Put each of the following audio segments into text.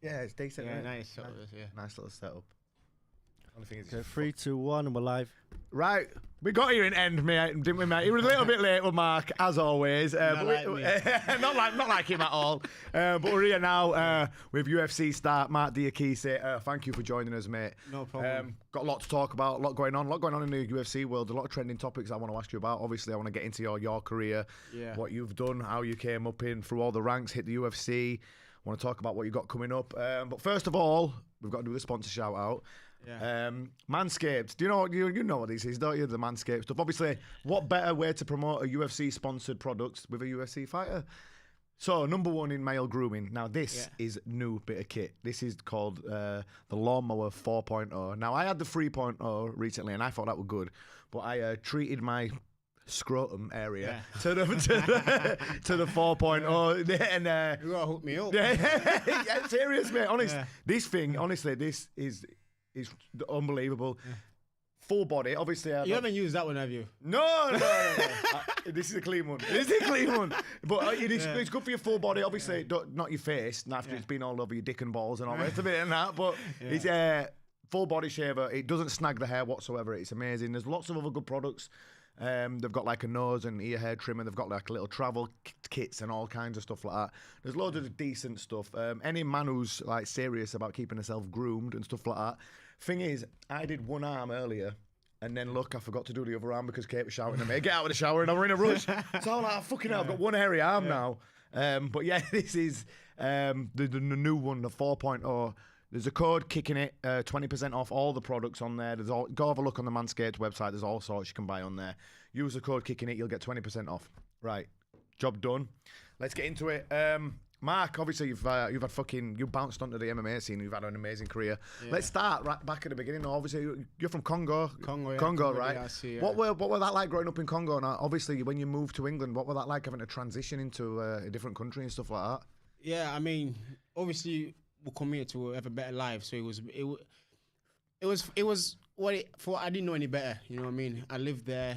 Yeah, it's decent. Yeah, Right? nice. Nice little setup. Only thing is, Okay, 3, 2, 1, and we're live. right, we got here in end, mate, didn't we, mate? He was a little bit late with Mark, as always. Not like me. not like him at all. But we're here now with UFC star Mark DIAKIESE. Thank you for joining us, mate. No problem. Got a lot to talk about, a lot going on in the UFC world, a lot of trending topics I want to ask you about. Obviously, I want to get into your career, what you've done, how you came up in through all the ranks, hit the UFC. I want to talk about what you got coming up. But first of all, we've got to do the sponsor shout out. Yeah. Manscaped. Do you know what this is, don't you? The Manscaped stuff. Obviously, what better way to promote a UFC sponsored product with a UFC fighter? So, number one in male grooming. Now, this is new bit of kit. This is called the Lawnmower 4.0. Now, I had the 3.0 recently, and I thought that was good, but I treated my scrotum area to the 4.0 and You gotta hook me up. yeah, serious, mate. This thing, honestly, this is unbelievable. Full body, obviously. You haven't used that one, have you? No. This is a clean one. But it's good for your full body. Obviously, not your face. After it's been all over your dick and balls and all the rest of it and that. But it's full body shaver. It doesn't snag the hair whatsoever. It's amazing. There's lots of other good products. They've got like a nose and ear hair trimmer. They've got like little travel kits and all kinds of stuff like that. There's loads of decent stuff. Any man who's like serious about keeping herself groomed and stuff like that. Thing is, I did one arm earlier, and then look, I forgot to do the other arm because Kate was shouting at me. Get out of the shower, and I were in a rush. So I'm like, fucking hell, I've got one hairy arm now. But yeah, this is the new one, the 4.0. There's a code Kickin it, 20% off all the products on there. Go have a look on the Manscaped website. There's all sorts you can buy on there. Use the code Kickin it, you'll get 20% off. Right, job done. Let's get into it. Mark, obviously you bounced onto the MMA scene. You've had an amazing career. Yeah. Let's start right back at the beginning. Obviously, you're from Congo. Congo, right? DRC, What were that like growing up in Congo? Now, obviously, when you moved to England, what were that like having to transition into a different country and stuff like that? Yeah, I mean, obviously, we come here to have a better life. So it was what I didn't know any better. You know what I mean? I lived there.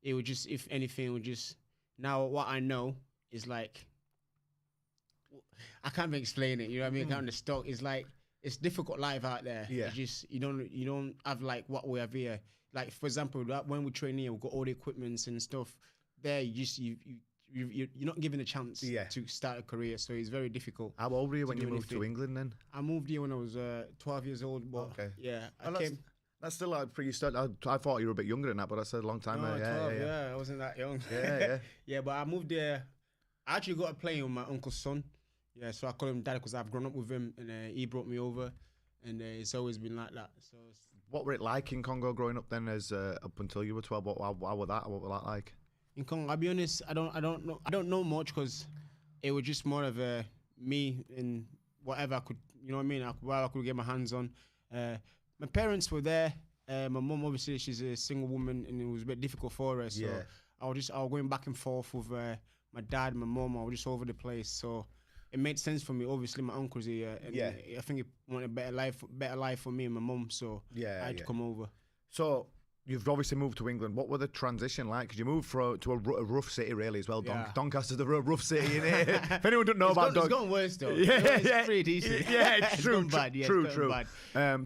It would just, if anything, it would just. Now what I know is like. I can't even explain it. You know what I mean? Kind of the stock is like it's difficult life out there. Yeah. It's just you don't have like what we have here. Like for example, when we train here, we've got all the equipments and stuff. There, you're not given a chance to start a career, so it's very difficult. How old were you when you moved to England then? I moved here when I was 12 years old. But yeah, that's still like pretty stuck. I thought you were a bit younger than that, but that's a long time. No, 12, yeah, I wasn't that young. Yeah, but I moved there. I actually got to play with my uncle's son. Yeah, so I call him dad because I've grown up with him, and he brought me over, and it's always been like that. So, what were it like in Congo growing up then, as up until you were 12? How was that? What was that like? In Congo, I'll be honest, I don't know much because it was just more of me and whatever I could, you know what I mean, whatever I could get my hands on. My parents were there. My mum, obviously, she's a single woman, and it was a bit difficult for her. So I was going back and forth with my dad, my mum. I was just over the place. So it made sense for me. Obviously, my uncle's here, and I think he wanted a better life for me and my mum. So I had to come over. So you've obviously moved to England. What were the transition like? Because you moved to a rough city, really, as well. Doncaster's a rough city, innit? If anyone doesn't know about Doncaster, it's gone worse though. It's pretty decent. Yeah, it's true. True. Bad.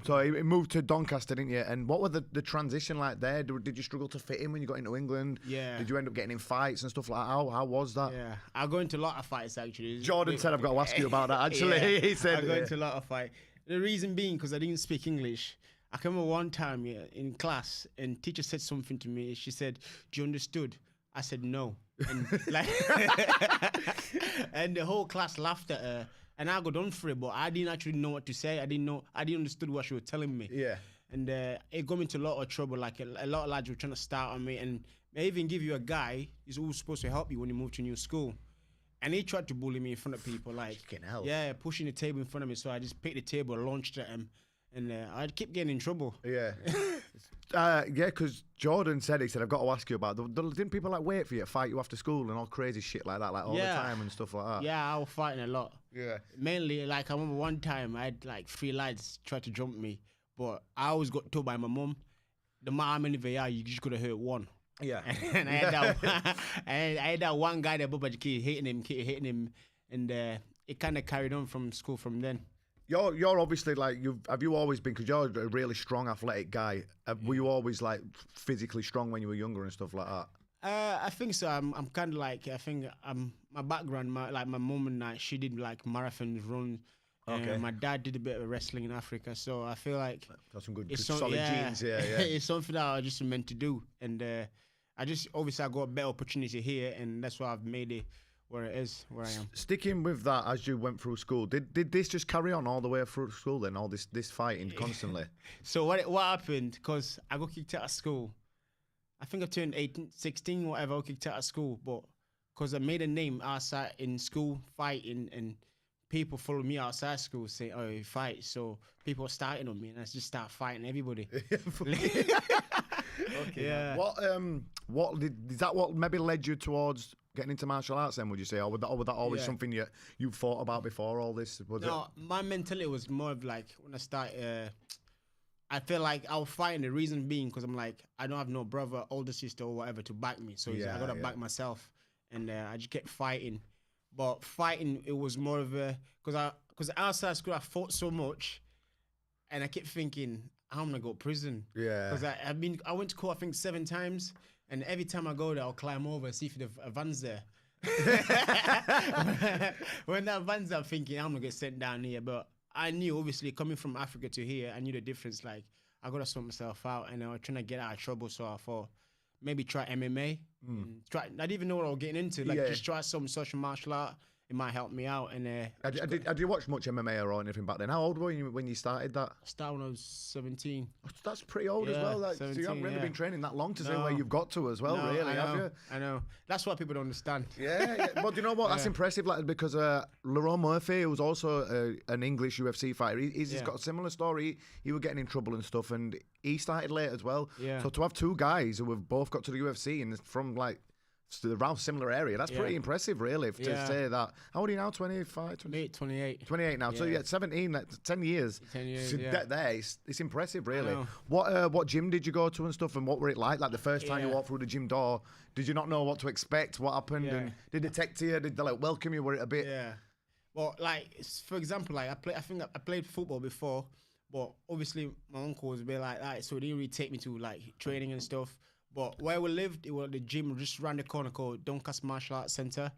So you moved to Doncaster, didn't you? And what were the transition like there? Did you struggle to fit in when you got into England? Yeah. Did you end up getting in fights and stuff like that? How was that? Yeah, I go into a lot of fights actually. Jordan said I've got to ask you about that. Actually, he said I go into a lot of fights. The reason being because I didn't speak English. I can remember one time in class, and teacher said something to me. She said, "Do you understood?" I said, "No," and and the whole class laughed at her, and I got done for it. But I didn't actually know what to say. I didn't understood what she was telling me. Yeah, and it got me into a lot of trouble. Like a lot of lads were trying to start on me, and they even give you a guy who's always supposed to help you when you move to a new school. And he tried to bully me in front of people, like pushing the table in front of me. So I just picked the table, launched at him. And I'd keep getting in trouble. Yeah. Because Jordan said, I've got to ask you about, didn't people like wait for you to fight you after school and all crazy shit like that, like all the time and stuff like that? Yeah, I was fighting a lot. Yeah. Mainly, like I remember one time I had like 3 lads try to jump me, but I always got told by my mum, no matter how many they are, you just could have hurt one. Yeah. And I had that one guy there, Bubba Jiki, hitting him, and it kind of carried on from school from then. You're obviously like have you always been, because you're a really strong athletic guy. Were you always like physically strong when you were younger and stuff like that? I think so. I'm kind of like, I think my background, my mom and I, she did like marathons, run. Okay. My dad did a bit of wrestling in Africa, so I feel like Got some good it's solid genes. Yeah. it's something that I just meant to do, and I got a better opportunity here, and that's why I've made it where it is, where I am. Sticking with that, as you went through school, did this just carry on all the way through school then? All this fighting constantly? So what happened? Because I got kicked out of school. I think I turned 18, 16, whatever. I got kicked out of school, but because I made a name outside in school fighting, and people follow me outside school saying, "Oh, you fight." So people are starting on me, and I just start fighting everybody. Okay. Yeah. Is that what maybe led you towards getting into martial arts then, would you say? Or was that always something you thought about before all this? My mentality was more of like, when I started, I feel like I was fighting, the reason being because I'm like, I don't have no brother, older sister or whatever to back me. So I got to back myself. And I just kept fighting. But fighting, it was more of a, because outside school I fought so much, and I kept thinking, I'm gonna go to prison. Yeah. Because I went to court I think 7 times, and every time I go there I'll climb over and see if the van's there. When that van's there, I'm thinking I'm gonna get sent down here. But I knew, obviously, coming from Africa to here, I knew the difference. Like, I gotta sort myself out, and I was trying to get out of trouble. So I thought maybe try MMA. I didn't even know what I was getting into. Like, just try some social martial art. It might help me out. And Did you watch much MMA or anything back then? How old were you when you started that? I started when I was 17. That's pretty old as well. Like, 17, so you haven't really been training that long to say where you've got to as well, really, have you? I know. That's what people don't understand. Yeah. But do you know what? That's impressive, like, because Lerone Murphy, who was also an English UFC fighter, he's got a similar story. He was getting in trouble and stuff, and he started late as well. Yeah. So to have 2 guys who have both got to the UFC and from like around similar area, that's pretty impressive, really, to say that. How old are you now? 25? 28. 28 now. So 17, 10 years. 10 years, so it's impressive, really. What gym did you go to and stuff, and what were it like the first time you walked through the gym door? Did you not know what to expect? What happened? And did they take to you? Did they like welcome you? Were it a bit? Yeah. Well, like, for example, like I think I played football before, but obviously my uncle was a bit like that, so he didn't really take me to like training and stuff. But where we lived, it was the gym just around the corner called Doncaster Martial Arts Centre.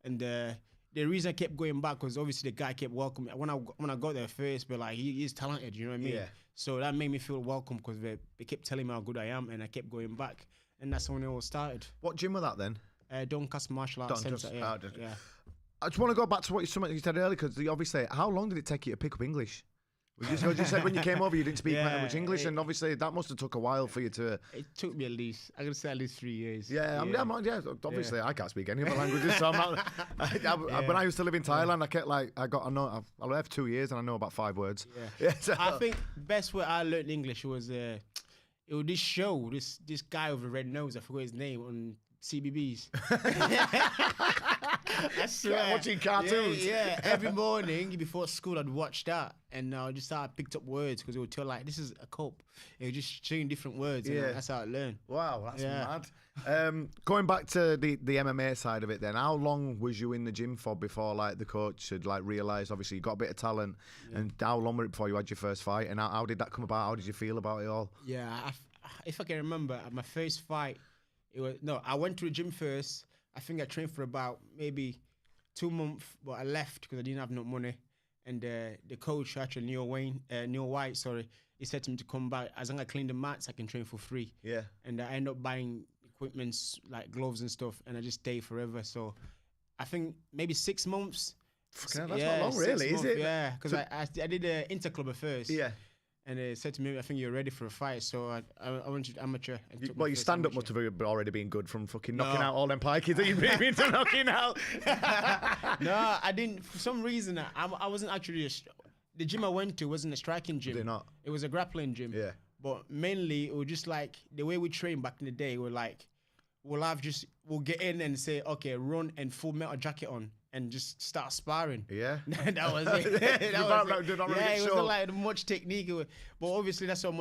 And the reason I kept going back was obviously the guy kept welcoming me. When I got there first, but like he's talented, you know what I mean? Yeah. So that made me feel welcome because they kept telling me how good I am, and I kept going back. And that's when it all started. What gym was that then? Doncaster Martial Arts Centre. Yeah. I just want to go back to something you said earlier, because obviously, how long did it take you to pick up English? You said when you came over you didn't speak much English, and obviously that must have took a while for you to. It took me at least 3 years. Obviously I can't speak any other languages, so I'm not. When I used to live in Thailand, I kept like I left 2 years and I know about 5 words. So. I think best way I learned English was it was this show, this guy with a red nose, I forgot his name, on CBBS. I swear. Watching cartoons. Yeah. Every morning before school, I'd watch that, and I just started picked up words because it would tell like this is a cope. It would just showing different words. And that's how I learned. Wow, that's mad. Going back to the MMA side of it, then, how long was you in the gym for before like the coach had like realised obviously you got a bit of talent, and how long was it before you had your first fight, and how did that come about? How did you feel about it all? Yeah, if I can remember, my first fight, I went to the gym first. I think I trained for about maybe 2 months, but I left because I didn't have no money. And the coach, actually Neil White, he said to me to come back. As long as I clean the mats, I can train for free. Yeah. And I ended up buying equipments like gloves and stuff, and I just stayed forever. So I think maybe 6 months. That's not long, really, is it? Yeah, because I did the interclub at first. Yeah. And they said to me, I think you're ready for a fight. So I went to amateur. Well, your stand-up must have already been good from fucking knocking out all them pikeys that you've been into knocking out. No, I didn't. For some reason, I wasn't actually... The gym I went to wasn't a striking gym. They're not. It was a grappling gym. Yeah. But mainly, it was just like... The way we trained back in the day, we're like... We'll get in and say, okay, run and full metal jacket on. And just start sparring. Yeah, that was it. It wasn't like much technique, but obviously that's how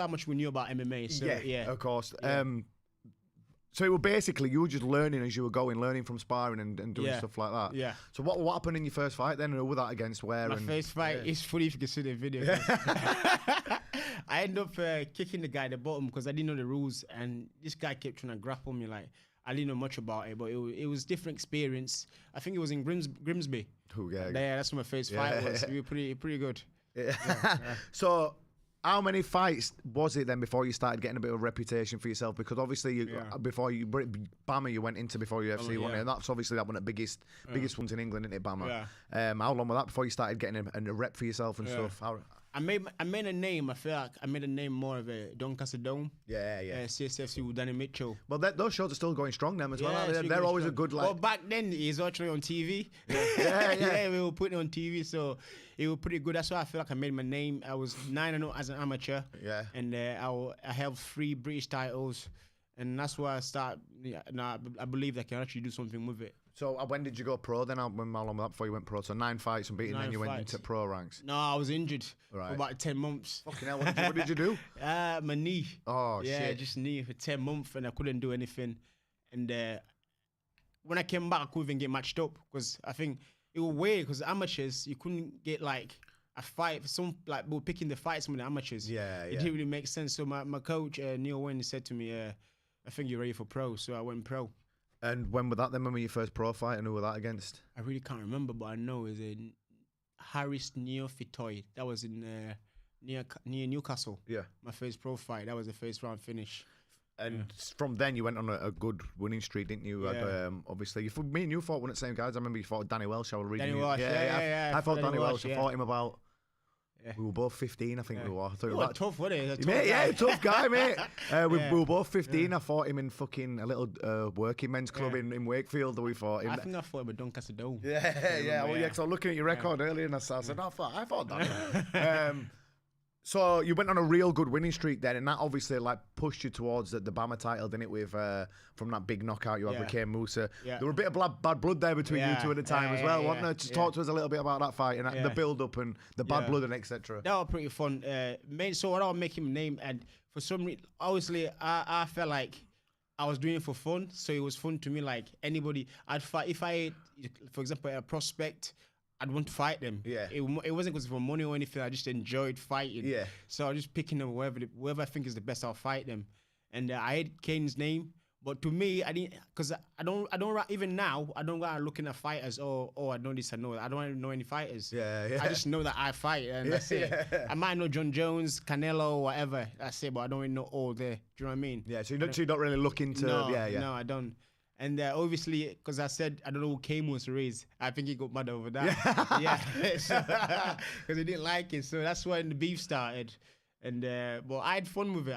much we knew about MMA. So, yeah, of course. So it was basically you were just learning as you were going, learning from sparring and doing Yeah. stuff like that. Yeah. So what happened in your first fight then? And who was that against? Where? My and first fight is funny if you can see the video. I ended up kicking the guy at the bottom because I didn't know the rules, and this guy kept trying to grapple me. Like I didn't know much about it, but it was different experience. I think it was in Grimsby. Who? Yeah. Yeah, that's where my first fight was. We were pretty good. Yeah. So, how many fights was it then before you started getting a bit of a reputation for yourself? Because obviously, before you Bama, you went into before UFC, wasn't it? And that's obviously that one of the biggest ones in England, isn't it, Bama? Yeah. How long was that before you started getting a rep for yourself and stuff? I made a name. I feel like I made a name more of a Doncaster Dome. Yeah. CSFC with Danny Mitchell. Well, those shows are still going strong, them as well. Yeah, They're always a good like. Well, back then he's actually on TV. Yeah. We were putting it on TV, so it was pretty good. That's why I feel like I made my name. I was 9-0 as an amateur. Yeah. And I held 3 British titles, and that's why I start. Yeah, now I believe I can actually do something with it. So when did you go pro then? How long was that before you went pro? So 9 fights and beating, then you went into pro ranks. No, I was injured for Right. about 10 months. Fucking hell, what did you do? My knee. Oh, Yeah, shit. just knee for 10 months, and I couldn't do anything. And when I came back, I couldn't even get matched up because I think it was weird because amateurs, you couldn't get like a fight. Some like we were picking the fights with the amateurs. Yeah. It didn't really make sense. So my coach, Neil Wayne, said to me, I think you're ready for pro. So I went pro. And when was that then? When were your first pro fight and who was that against? I really can't remember, but I know it was a Harris Neophytoid. That was in near Newcastle. Yeah. My first pro fight. That was the first round finish. And from then you went on a good winning streak, didn't you? Yeah. Obviously, me and you fought one of the same guys. I remember you fought Danny Welsh. I was reading Danny you. Welsh, yeah. I fought Danny Welsh, Welsh. I fought him about. Yeah. We were both 15, I think we were. I thought You we were tough, wasn't it? Mate, tough guy, mate. We Yeah. were both 15. I fought him in fucking a little working men's club in Wakefield. We fought him. I think I fought him at Doncaster Dome. Yeah. Well, because I was looking at your record earlier and I said, I fought Danny. So you went on a real good winning streak then, and that obviously like pushed you towards the Bama title, didn't it? With from that big knockout you had with Kane Musa. Yeah. There were a bit of bad blood there between you two at the time as well, wasn't there? Just talk to us a little bit about that fight and the build up and the bad blood and etc. That was pretty fun. So what I was making him name, and for some reason, obviously I felt like I was doing it for fun, so it was fun to me. Like anybody, I'd fight if I, for example, a prospect. I'd want to fight them. Yeah. It wasn't because for money or anything. I just enjoyed fighting. Yeah. So I was just picking them whoever I think is the best. I'll fight them. And I had Kane's name, but to me, I didn't because I don't even now I don't go looking at fighters. Oh, I know this. I know that. I don't know any fighters. Yeah. I just know that I fight, and that's it. I might know John Jones, Canelo, whatever. That's it. But I don't even know all there. Do you know what I mean? Yeah. So you don't really look into. No, Yeah. No, I don't. And obviously, because I said I don't know who Kane was raised, I think he got mad over that. Yeah, because he didn't like it. So that's when the beef started. And but I had fun with it.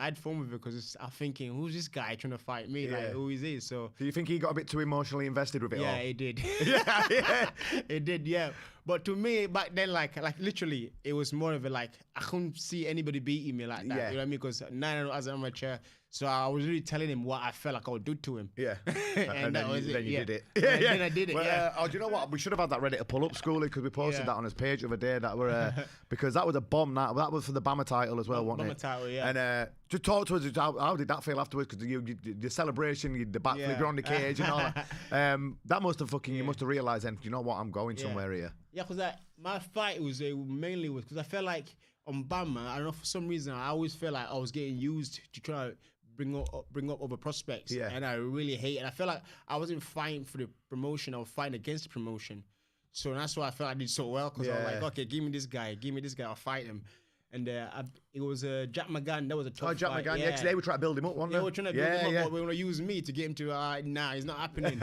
Because I'm thinking, who's this guy trying to fight me? Like, who is he? So Do you think he got a bit too emotionally invested with it? yeah, all? he did. Yeah. It did. Yeah. But to me, back then, like literally, it was more of a like I couldn't see anybody beating me like that. Yeah. You know what I mean? Because 9 as an amateur, so I was really telling him what I felt like I would do to him. Yeah. And that then was you, it. then you Yeah. did it. And then I did it. Well, Yeah. do you know what? We should have had that ready to pull up, Schoolie, because we posted that on his page the other day. That were because that was a bomb. That was for the Bama title as well, wasn't it? Bama title, yeah. And just talk to us. How did that feel afterwards? Because the celebration, the backflip, you're on the cage and all that. That must have you must have realised then. You know what? I'm going somewhere here. Yeah, because my fight was mainly because I felt like on Bama, I don't know, for some reason, I always felt like I was getting used to try to bring up other prospects. Yeah. And I really hate it. I felt like I wasn't fighting for the promotion, I was fighting against the promotion. So that's why I felt I did so well, because I was like, okay, give me this guy, I'll fight him. And it was Jack McGann. That was a tough Jack fight. McGann, because they were trying to build him up, weren't they? They were trying to build him up, but we were going to use me to get him to, nah, it's not happening.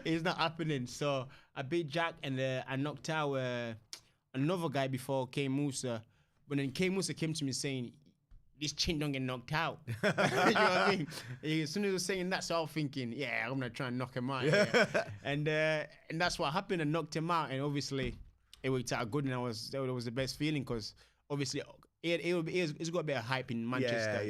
It's not happening. So I beat Jack, and I knocked out another guy before Kane Musa. But then Kane Musa came to me saying, this chin don't get knocked out. You know what I mean? As soon as I was saying that, so I was thinking, yeah, I'm going to try and knock him out. Yeah. And that's what happened. I knocked him out, and obviously it worked out good, and that was the best feeling, because obviously it's got a bit of hype in Manchester.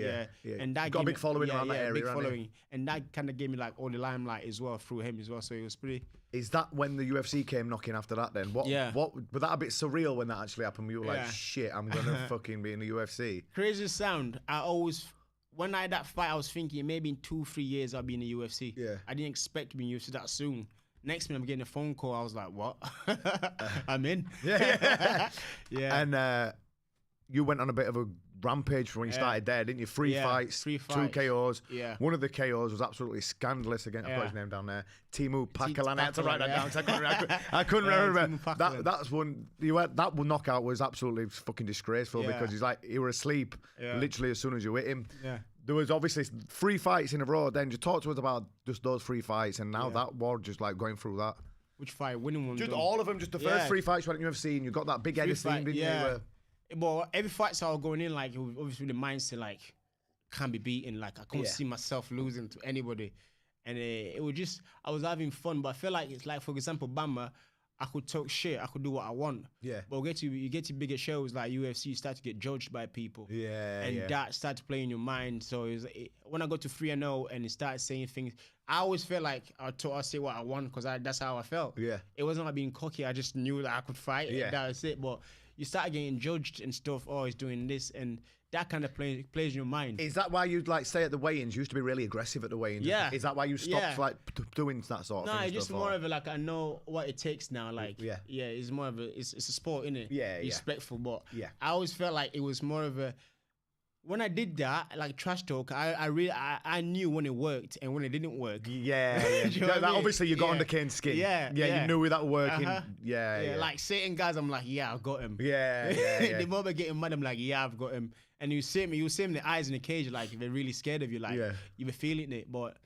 Yeah. And that got a big following around that area. Big following. And that kind of gave me like all the limelight as well through him as well. So it was pretty. Is that when the UFC came knocking after that then? What was that a bit surreal when that actually happened? You were like, shit, I'm gonna fucking be in the UFC. Crazy sound. when I had that fight, I was thinking maybe in 2-3 years I'll be in the UFC. Yeah. I didn't expect to be in UFC that soon. Next minute I'm getting a phone call. I was like, what? I'm in. Yeah. Yeah. And you went on a bit of a rampage from when you started there, didn't you? Three fights, 2 KOs. Yeah. One of the KOs was absolutely scandalous. Again, I've got his name down there. Timu Pakalan. I had to write that down. I couldn't remember. That's one. That one knockout was absolutely fucking disgraceful because he's like, you were asleep literally as soon as you hit him. Yeah. There was obviously 3 fights in a row. Then you talk to us about just those 3 fights, and now that war just like going through that. Which fight? Winning one? Just all of them. Just the first 3 fights you went in UFC, and you got that big head of steam, didn't you? Well, every fight I was going in, like, it was obviously the mindset, like, can't be beaten. Like, I couldn't see myself losing to anybody. And it was just, I was having fun. But I feel like it's like, for example, Bama, I could talk shit. I could do what I want. Yeah. But you get to bigger shows like UFC, you start to get judged by people. Yeah. And that started to play in your mind. So when I got to 3-0 and it started saying things, I always felt like I'll say what I want because that's how I felt. Yeah. It wasn't like being cocky. I just knew that I could fight. Yeah. That was it. But you start getting judged and stuff. Oh, he's doing this, and that kind of plays in your mind. Is that why you'd like say at the weigh-ins? You used to be really aggressive at the weigh-ins. Yeah. Is that why you stopped like doing that sort of thing? No, it's just more of a like I know what it takes now. Like it's more of it's a sport, innit? Yeah, respectful, but I always felt like it was more of a. When I did that, like trash talk, I knew when it worked and when it didn't work. Yeah. Obviously, you got under Kane's skin. Yeah. You knew that working. Yeah. Like certain guys, I'm like, I've got him. Yeah. The moment getting mad, I'm like, I've got him. And you see me in the eyes in the cage, like they're really scared of you, like you were feeling it. But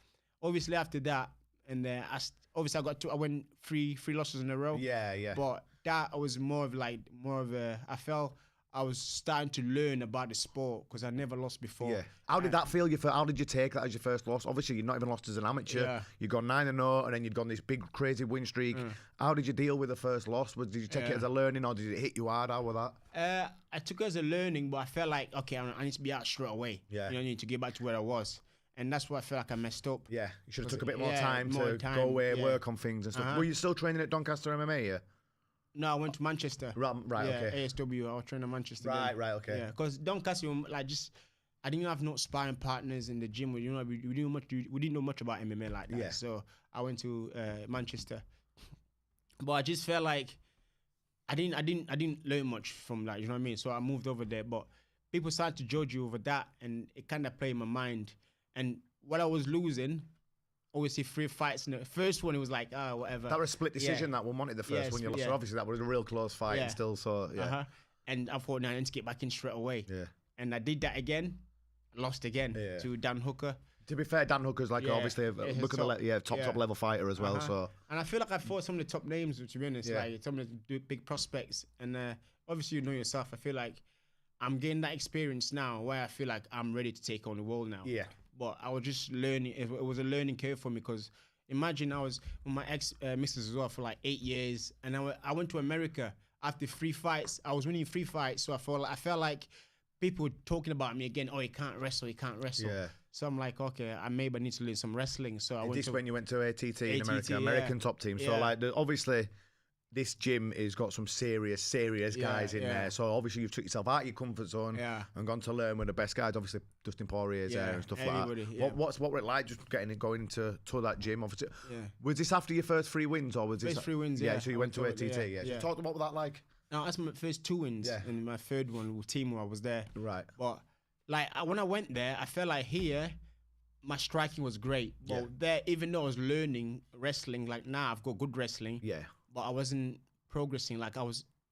obviously after that, and then I went three losses in a row. Yeah. But that was more of a. I felt I was starting to learn about the sport because I never lost before. Yeah. How did that feel? How did you take that as your first loss? Obviously, you'd not even lost as an amateur. Yeah. You'd gone 9-0, and then you'd gone this big, crazy win streak. How did you deal with the first loss? Did you take it as a learning, or did it hit you hard? How was that? I took it as a learning, but I felt like, okay, I need to be out straight away. Yeah. I need to get back to where I was. And that's why I feel like I messed up. Yeah. You should have took a bit more time to go away, work on things and stuff. Were you still training at Doncaster MMA, yeah? No, I went to Manchester. Right, okay. ASW, I was training in Manchester. Right, okay. Yeah, because Doncaster, I didn't have no sparring partners in the gym. We didn't know much about MMA like that. Yeah. So I went to Manchester, but I just felt like I didn't learn much from that. You know what I mean? So I moved over there, but people started to judge you over that, and it kind of played in my mind. And what I was losing. Obviously 3 fights in the first one, it was like, whatever. That was a split decision, that one wanted the first one you lost. So obviously that was a real close fight and still, so, And I thought, I need to get back in straight away. Yeah. And I did that again, lost again to Dan Hooker. To be fair, Dan Hooker's obviously look at the top level fighter as well. So. And I feel like I fought some of the top names, to be honest, like some of the big prospects. And obviously you know yourself, I feel like I'm getting that experience now where I feel like I'm ready to take on the world now. Yeah. But I was just learning. It was a learning curve for me because imagine I was with my ex-missus as well for like 8 years. And I went to America after 3 fights. I was winning 3 fights. So I felt like people were talking about me again. Oh, he can't wrestle. Yeah. So I'm like, okay, I maybe need to learn some wrestling. So I went to... when you went to ATT in America, American top team. So obviously... This gym has got some serious guys in there. So obviously you've took yourself out of your comfort zone and gone to learn with the best guys. Obviously Dustin Poirier's there and stuff like that. Yeah. What were it like just going to that gym? Obviously, was this after your first 3 wins or was this? First 3 wins, So you went to ATT, So you talked about what that like? No, that's my first 2 wins. Yeah. And my third one with Timur, I was there. Right. But like when I went there, I felt like here, my striking was great. But there, even though I was learning wrestling, like now I've got good wrestling. Yeah. But I wasn't progressing. Like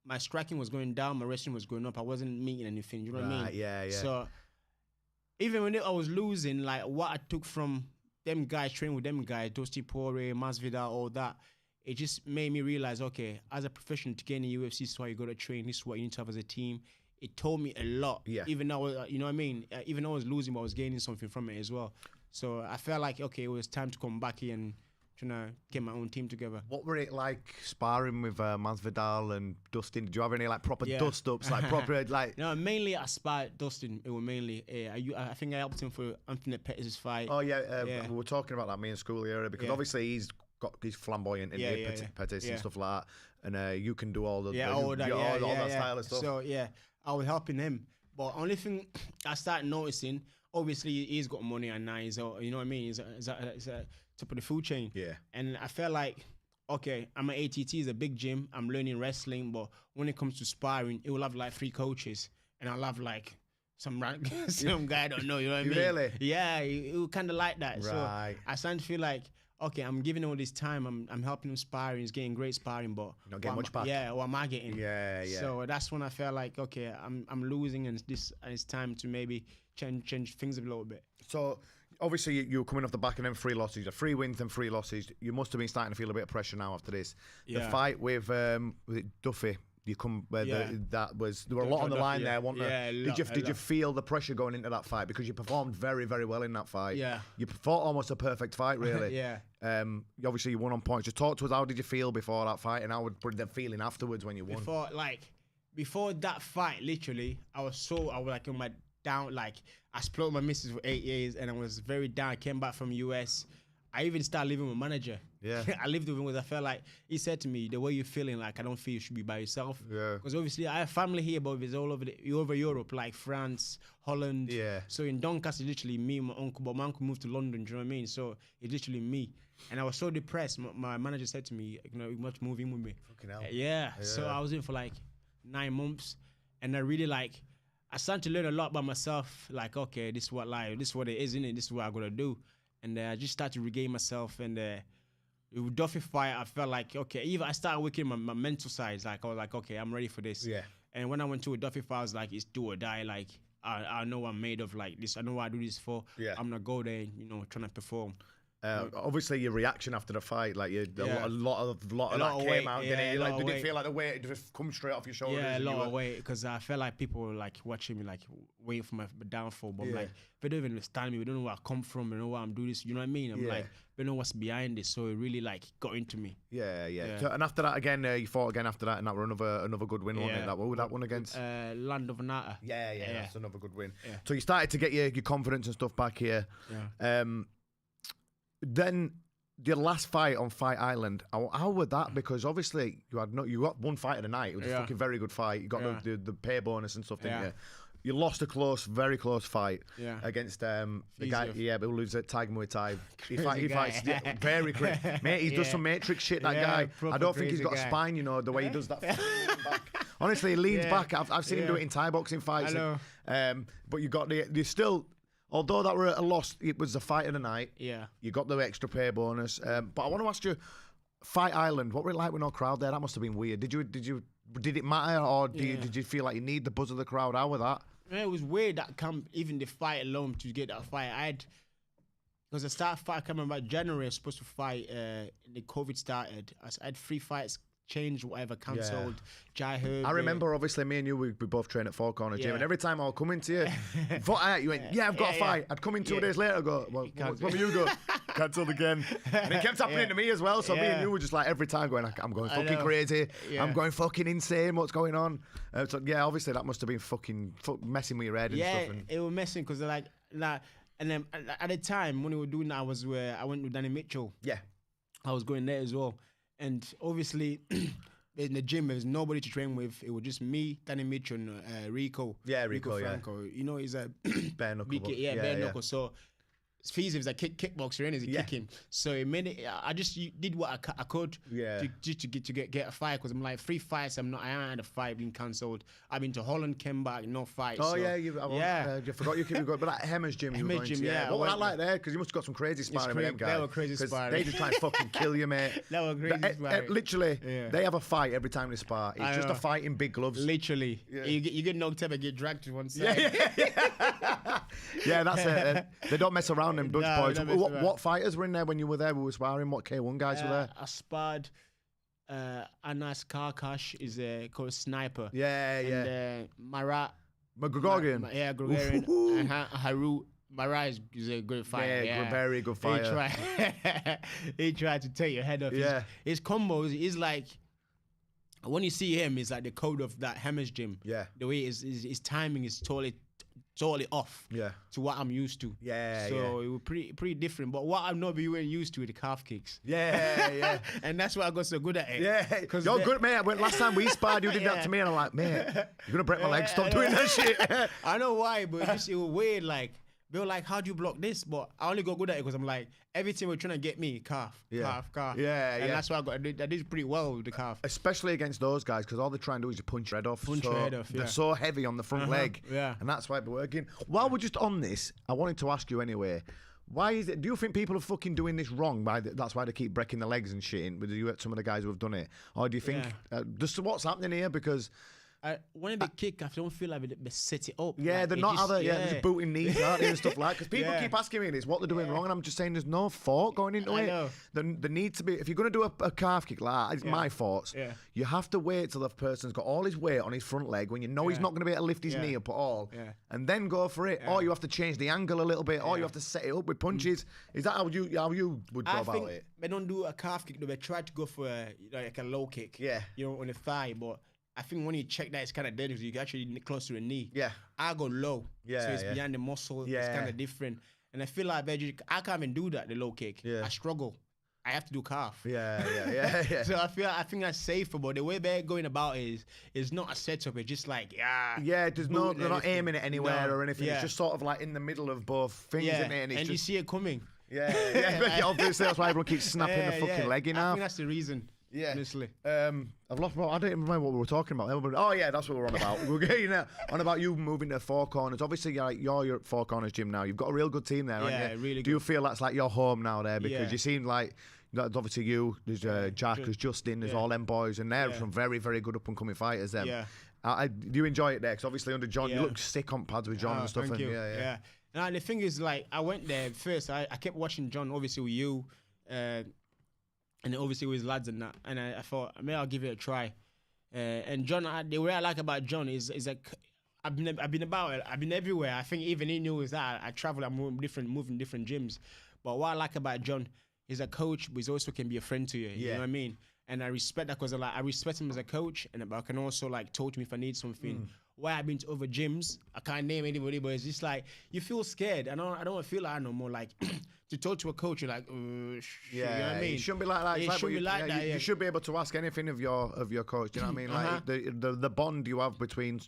my striking was going down, my wrestling was going up. I wasn't meeting anything. You know what I mean? Yeah. So even when I was losing, like what I took from them guys, training with them guys, Dusty Poirier, Masvidal, all that, it just made me realize, okay, as a professional to get in the UFC, this is why you got to train. This is what you need to have as a team. It told me a lot. Yeah. Even though, you know what I mean? Even though I was losing, but I was gaining something from it as well. So I felt like, okay, it was time to come back here and trying to get my own team together. What were it like sparring with Masvidal and Dustin? Did you have any like proper dust-ups, like proper like? No, mainly I sparred Dustin. It was mainly. I think I helped him for Anthony Pettis' fight. Oh yeah, we were talking about that me in school earlier because obviously he's flamboyant in Pettis and stuff like that, and you can do all the all that style of stuff. So I was helping him, but only thing I started noticing. obviously he's got money and now he's, you know what I mean? He's top of the food chain. Yeah. And I felt like, okay, I'm at ATT, it's a big gym. I'm learning wrestling, but when it comes to sparring, it will have like 3 coaches, and I'll have like some guy I don't know. You know what I mean? Really? Yeah, it will kind of like that. Right. So I started to feel like, okay, I'm giving him all this time. I'm helping him sparring. He's getting great sparring, but Not getting much back. Yeah, what am I getting? Yeah. So that's when I felt like, okay, I'm losing, and it's time to maybe change things a little bit. So obviously you were coming off the back of them 3 losses, 3 wins and 3 losses. You must have been starting to feel a bit of pressure now after this. The fight with was it Duffy? You come where there were a lot on the line there, wasn't there? Did you feel the pressure going into that fight, because you performed very, very well in that fight? Yeah. You fought almost a perfect fight, really. Yeah. Obviously you won on points. Just talk to us. How did you feel before that fight, and how was the feeling afterwards when you won? Before that fight, literally, I was like on my down. Like I split with my missus for 8 years, and I was very down. I came back from US. I even started living with my manager. Yeah. I lived with him because I felt like he said to me, the way you're feeling, like I don't feel you should be by yourself. Yeah. Because obviously I have family here, but it's all over Europe, like France, Holland. Yeah. So in Doncaster, literally me and my uncle, but my uncle moved to London, do you know what I mean? So it's literally me. And I was so depressed. My manager said to me, you know, you must move in with me. Fucking hell. Yeah. So I was in for like 9 months, and I really I started to learn a lot about myself. Like, okay, this is what life, this is what it is, innit? This is what I gotta do. And I just started to regain myself. And with Duffy fight, I felt like, okay, even I started working my mental side. Like, I was like, okay, I'm ready for this. Yeah. And when I went to a Duffy fight, I was like, it's do or die. Like, I know what I'm made of. Like this, I know what I do this for. Yeah. I'm gonna go there, you know, trying to perform. Obviously, your reaction after the fight, like a lot of that came weight, out. yeah, Did it feel like the weight just come straight off your shoulders? Yeah, a lot of weight, because I felt like people were like watching me, like waiting for my downfall. But I'm like, they don't even understand me. They don't know where I come from. They don't know why I'm doing this. You know what I mean? I'm like, they don't know what's behind this. So it really like got into me. Yeah. So, and after that, again, you fought again after that, and that were another good win, wasn't it? What was that one against? Land of Anata. Yeah, that's another good win. Yeah. So you started to get your confidence and stuff back here. Yeah. Then your last fight on Fight Island, how was that? Because obviously you got one fight of the night. It was a fucking very good fight. You got the pay bonus and stuff, didn't you? You lost a very close fight against the guy, who lives at Tiger Muay Thai. He fights very quick. Mate, he does some Matrix shit, that guy. I don't think he's got a spine, you know, the way he does that. Back. Honestly, he leans back. I've seen him do it in Thai boxing fights. I know. But you got you still... Although that were a loss, it was the fight of the night. Yeah. You got the extra pay bonus. But I want to ask you, Fight Island, what were it like with no crowd there? That must have been weird. Did it matter, or did you feel like you need the buzz of the crowd? How was that? Yeah, it was weird that even the fight alone to get that fight. Because I started fight coming about January, I was supposed to fight. The COVID started. I had 3 fights. Changed, whatever, cancelled. Jai Herb. I remember, obviously, me and you, we both train at Four Corner Gym, and every time I'll come into you, you went, I've got a fight. I'd come in 2 days later, go, well, what will you go? Cancelled again. And it kept happening to me as well, so me and you were just like, every time going, I'm going fucking crazy. I'm going fucking insane. What's going on? So, obviously, that must have been fucking messing with your head and stuff. And it was messing, because like, and then at the time, when we were doing that, I went with Danny Mitchell. Yeah. I was going there as well. And obviously, in the gym, there's nobody to train with. It was just me, Danny Mitchell, and Rico. Yeah, Rico Franco. You know, he's a bare knuckle. Bare knuckle. So it's feasible. He's a kickboxer, and he's kicking. So it made it. I just did what I could. To get a fight, because I'm like 3 fights. I haven't had a fight being cancelled. I've been to Holland, came back, no fight. Oh so, you forgot you could go. But that Hemmers gym, What was that like there? Because you must have got some crazy sparring with them guys. They were crazy sparring. They just try and fucking kill you, mate. They were crazy sparring. Literally, they have a fight every time they spar. It's just a fight in big gloves. Literally, you get knocked up and get dragged to one side. Yeah, that's it. They don't mess around, them Dutch boys. What fighters were in there when you were there? We were sparring. What K1 guys were there? I sparred. Anas Karkash is called Sniper. And Marat. Gregorian. Gregorian. And Haru. Marat is a good fighter. Very good fighter. He tried to take your head off. His combos is like, when you see him, it's like the code of that Hemmers gym. Yeah. The way his timing is totally off to what I'm used to. So it was pretty different. But what I'm not being used to is the calf kicks. And that's why I got so good at it. You're good, mate. Last time we sparred, you did that to me, and I'm like, mate, you're gonna break my legs. Stop doing that shit. I know why, but it was weird. Like, They were like, how do you block this? But I only got good at it because I'm like, every time we're trying to get me, calf. Yeah, And that's why I did pretty well with the calf. Especially against those guys, because all they're trying to do is just punch your head off. They're so heavy on the front leg. Yeah. And that's why they're working. While we're just on this, I wanted to ask you anyway, why is it, do you think people are fucking doing this wrong? That's why they keep breaking the legs and shit with some of the guys who have done it? Or do you think, just what's happening here? Because... when they kick, I don't feel like they set it up. Yeah, like, they're not they're just booting knees out and stuff like that. Because people keep asking me this, what they're doing wrong, and I'm just saying there's no thought going into it. Know. There needs to be, if you're going to do a calf kick like that, it's my thoughts. Yeah. You have to wait till the person's got all his weight on his front leg when you know he's not going to be able to lift his knee up at all, and then go for it. Or you have to change the angle a little bit, or you have to set it up with punches. Is that how you would go about it? They don't do a calf kick, they try to go for like a low kick. Yeah. On the thigh, but I think when you check that, it's kind of dangerous. You get actually close to the knee. Yeah. I go low. Yeah. So it's behind the muscle. Yeah. It's kind of different. And I feel like I can't even do that, the low kick. Yeah. I struggle. I have to do calf. Yeah. So I think that's safer, but the way they're going about it is not a setup. It's just like, they're not aiming it anywhere or anything. It's just sort of like in the middle of both things, isn't it? And you see it coming. Yeah. Obviously, that's why everyone keeps snapping the fucking leg in half. I think that's the reason. Yeah, honestly. I've lost. I don't even remember what we were talking about. Oh yeah, that's what we're on about. We're getting on about you moving to Four Corners. Obviously, you're at Four Corners gym now. You've got a real good team there, haven't you? Really good. Do you feel that's like your home now there? Because you seem like that's obviously you. There's Jack, there's Justin, there's all them boys, and they're some very, very good up and coming fighters. Them. Yeah. Do you enjoy it there? Because obviously under John, you look sick on pads with John and stuff. Thank you. Yeah. Now the thing is, like, I went there first. I kept watching John, obviously with you. And obviously with his lads and that, and I thought maybe I'll give it a try. And John, the way I like about John is like I've been everywhere. I think even he knew is that I travel. I'm moving different gyms. But what I like about John is a coach, but he also can be a friend to you. You know what I mean? And I respect that because I respect him as a coach, but I can also like talk to me if I need something. Why I've been to other gyms, I can't name anybody, but it's just like you feel scared. I don't feel like no more like. To talk to a coach, you're like, you know what I mean? It shouldn't be like that. It shouldn't be like that. You should be able to ask anything of your coach. Do you know what I mean? Like the bond you have between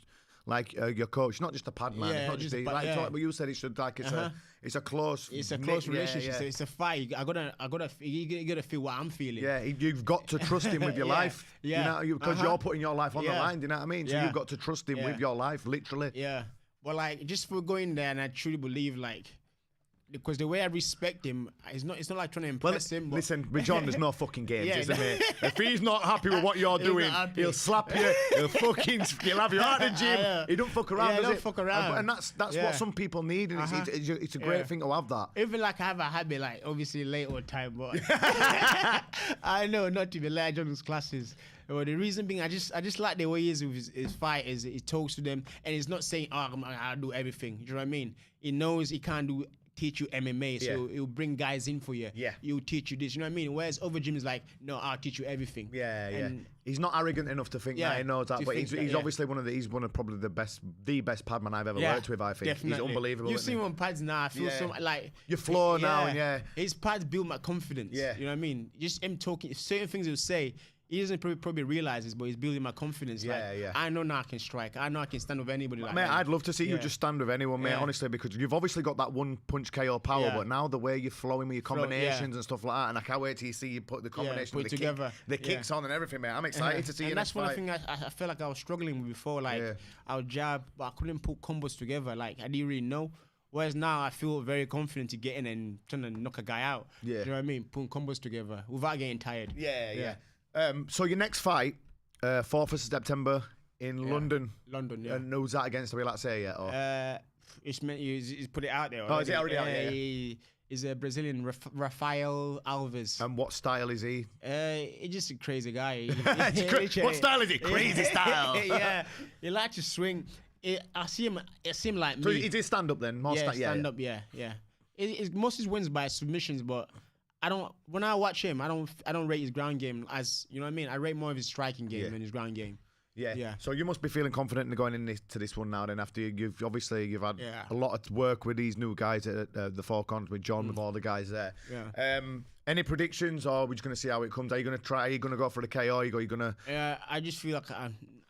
like your coach, not just a pad man. It's not just like what you said. It should like it's a close. It's a close relationship. So it's a fight. You gotta feel what I'm feeling. Yeah, you've got to trust him with your life. Yeah, because you're putting your life on the line. Do you know what I mean? So you've got to trust him with your life, literally. Yeah, but like just for going there, and I truly believe like. Because the way I respect him, it's not like trying to impress him. But listen, with John, there's no fucking games, isn't it? If he's not happy with what you're doing, he'll slap you. He'll have you out of the gym. He don't fuck around. He don't fuck around. And that's what some people need, and it's a great thing to have that. Even like I have a habit, like obviously late all time, but I know not to be late on his classes. Well, the reason being, I just like the way he is with his fighters. He talks to them, and he's not saying, I'll do everything. Do you know what I mean? He knows he can't teach you MMA, so he'll bring guys in for you. Yeah, he'll teach you this. You know what I mean? Whereas other gyms is like, no, I'll teach you everything. And he's not arrogant enough to think that he knows that, but he's obviously one of probably the best padman I've ever worked with. I think definitely. He's unbelievable. You've seen him on pads now. I feel so like your flow now, and his pads build my confidence. Yeah, you know what I mean? Just him talking certain things he'll say. He doesn't probably realize this, but he's building my confidence. I know now I can strike. I know I can stand with anybody. Like mate, that. I'd love to see you just stand with anyone, mate. Honestly, because you've obviously got that one punch KO power, but now the way you're flowing with your combinations and stuff like that, and I can't wait till you see you put the combination together, the kicks on and everything, mate. I'm excited to see you. And that's one thing I feel like I was struggling with before. Like I would jab, but I couldn't put combos together. Like I didn't really know. Whereas now I feel very confident to get in and trying to knock a guy out. Yeah, do you know what I mean? Putting combos together without getting tired. Yeah. So your next fight, 4th of September in London. London, yeah. And who's that against? Are we allowed to say yet? Or? He's put it out there already. Oh, is it already out there? He's a Brazilian, Rafael Alves. And what style is he? He's just a crazy guy. What style is he? Crazy style. Yeah, he likes to swing. I see him like me. So he did stand up then? Stand up, yeah. Most of his wins by submissions, but when I watch him, I don't rate his ground game as, you know what I mean? I rate more of his striking game than his ground game. Yeah. So you must be feeling confident in going into this one now then, after you've had a lot of work with these new guys at the Four Corners with John, with all the guys there. Yeah. Any predictions, or are we just going to see how it comes? Are you going to try? Are you going to go for the KO? Are you going to... Yeah, I just feel like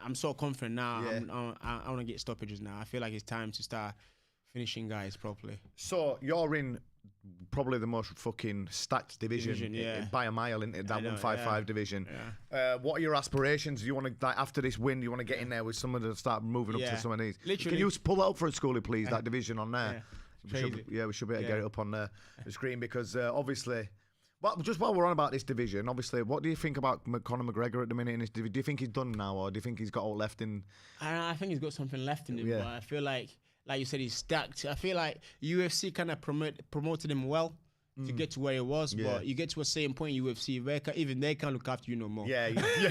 I'm so confident now. I want to get stoppages now. I feel like it's time to start finishing guys properly. So you're in probably the most fucking stacked division by a mile, into that 155 division. What are your aspirations? Do you want to, like, after this win, do you want to get in there with someone to start moving up to some of these? Literally. Can you pull that up for us, Schoolie, please? That division on there. Yeah. We should be able to get it up on the screen because obviously. Well, just while we're on about this division, obviously, what do you think about Conor McGregor at the minute in this division? Do you think he's done now, or do you think he's got all left in? I think he's got something left in him, but I feel like you said, he's stacked. I feel like UFC kind of promoted him well to get to where he was, but you get to a certain point in UFC where even they can't look after you no more. Yeah,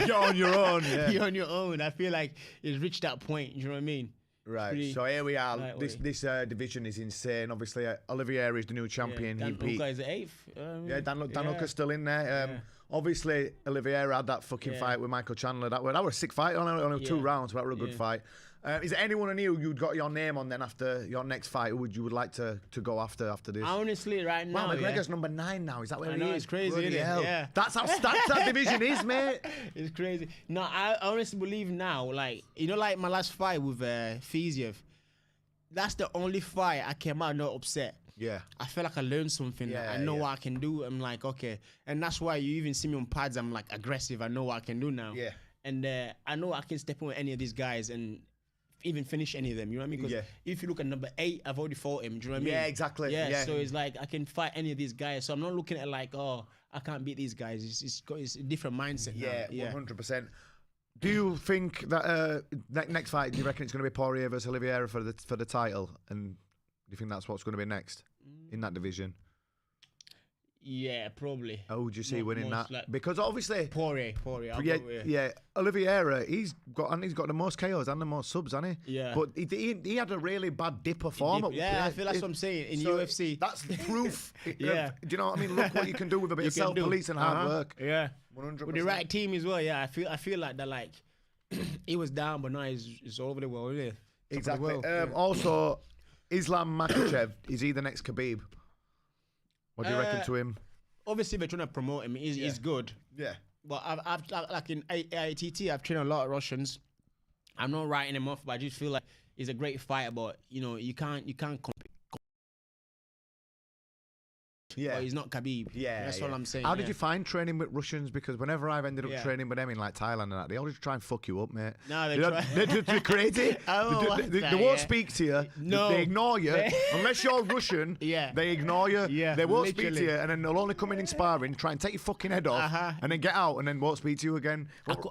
you're on your own. Yeah. You're on your own. I feel like he's reached that point. You know what I mean? Right, so here we are. This division is insane. Obviously, Oliveira is the new champion. Dan Hooker is the 8th. Dan Hooker's still in there. Obviously, Oliveira had that fucking fight with Michael Chandler. That was a sick fight. Only 2 rounds, but that was a good fight. Is there anyone in you you'd got your name on then after your next fight? Who you would like to go after this? Honestly, right now, McGregor's number 9 now. Is that where he is? It's crazy, isn't it? Yeah. That's how stacked that division is, mate. It's crazy. No, I honestly believe now, like, like my last fight with Fiziev, that's the only fight I came out not upset. Yeah. I feel like I learned something. I know what I can do. I'm like, okay. And that's why you even see me on pads, I'm like aggressive. I know what I can do now. Yeah. And I know I can step on any of these guys and even finish any of them. You know what I mean? Because if you look at number 8, I've already fought him. Do you know what I mean? Yeah, exactly. Yeah. So it's like I can fight any of these guys. So I'm not looking at like, oh, I can't beat these guys. It's a different mindset now. Yeah, 100%. Do you think that next fight, do you reckon it's going to be Poirier versus Oliveira for the title? And do you think that's what's going to be next in that division? Yeah, probably. How would you see winning that? Because obviously Poirier. Oliveira, he's got the most KOs and the most subs, hasn't he? Yeah. But he had a really bad dip of form. I feel that's what I'm saying in UFC. That's proof. Do you know what I mean? Look what you can do with a bit of self-police and hard work. Yeah. 100%. With the right team as well. Yeah, I feel like that. Like he was down, but now he's all over the world. Isn't he? Exactly. Also, Islam Makhachev, is he the next Khabib? What do you reckon to him? Obviously, they're trying to promote him. He's good. Yeah. But I've like in AITT, I've trained a lot of Russians. I'm not writing him off, but I just feel like he's a great fighter. But you can't compete. Yeah, but he's not Khabib. Yeah, that's all I'm saying. How did you find training with Russians? Because whenever I've ended up training with them in like Thailand and that, they always try and fuck you up, mate. No, they're crazy. They won't speak to you. No, they ignore you unless you're Russian. They ignore you. They won't speak to you, and then they'll only come in sparring, try and take your fucking head off, and then get out, and then won't speak to you again.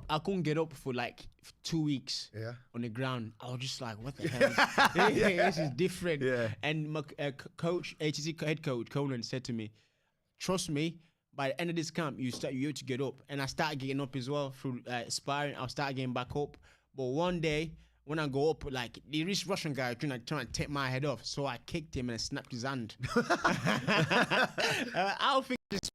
I couldn't get up for like 2 weeks. On the ground. I was just like, what the hell? This is different. And my coach, ATC head coach Conan, said to me, trust me, by the end of this camp, you have to get up. And I started getting up as well through sparring. I'll start getting back up. But one day, when I go up, like, this Russian guy trying to take my head off. So I kicked him and I snapped his hand. I don't think this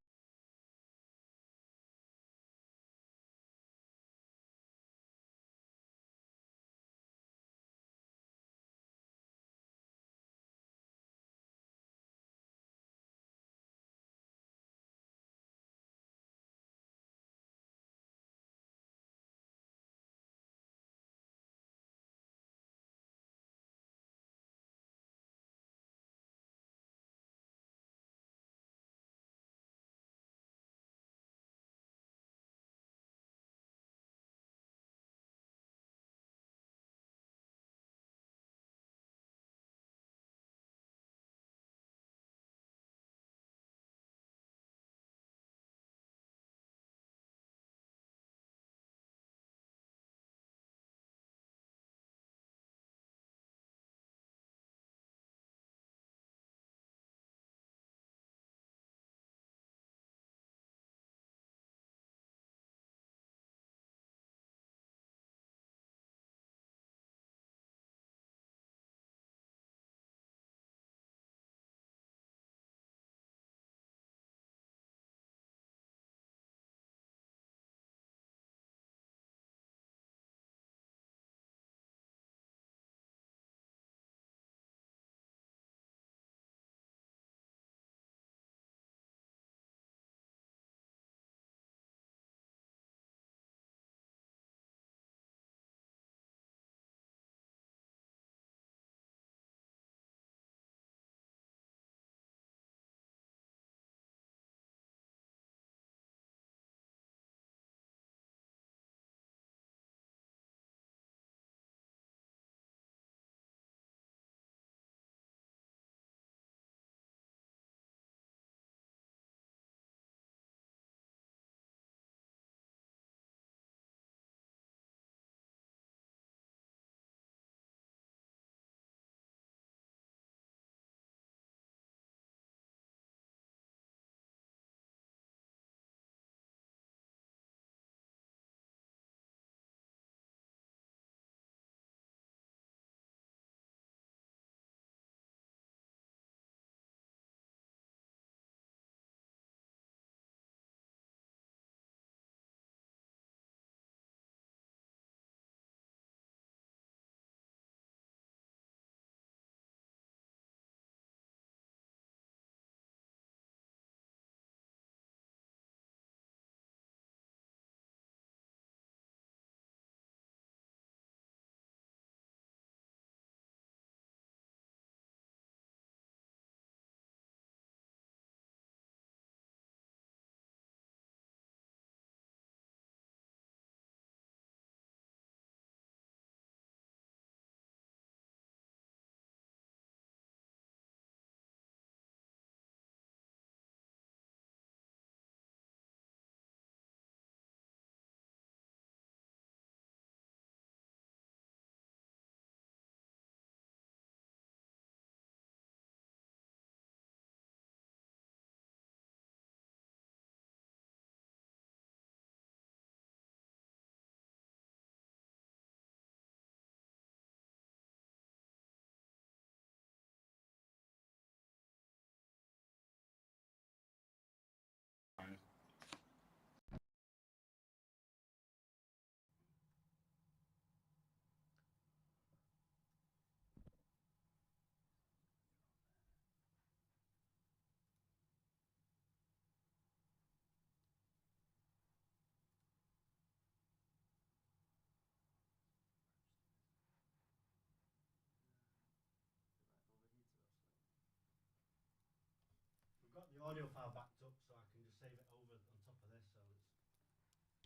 the audio file backed up, so I can just save it over on top of this.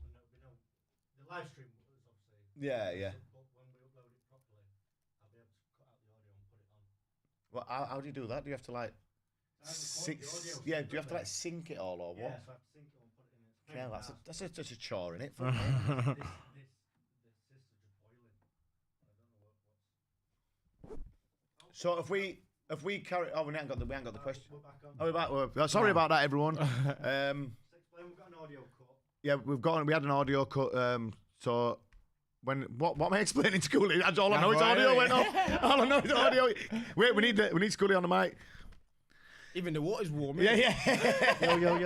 So it's the live stream was obviously. Yeah. But when we upload it properly, I'll be able to cut out the audio and put it on. Well, how do you do that? Do you have to like? Yeah, do you have to like sync it all or what? Yeah, so I have to sync it and put it in. Yeah, that's a chore, innit? This sister just boiling. I don't know what's. So if we carry, we ain't got the question. We're back on. Oh, we're back. Sorry about that, everyone. Explain, we've got an audio cut. Yeah, we had an audio cut. So what am I explaining to Scully? That's all I know. It's audio went off. All I know is audio. Wait, we need Scully on the mic. Even the water's warm. Yeah.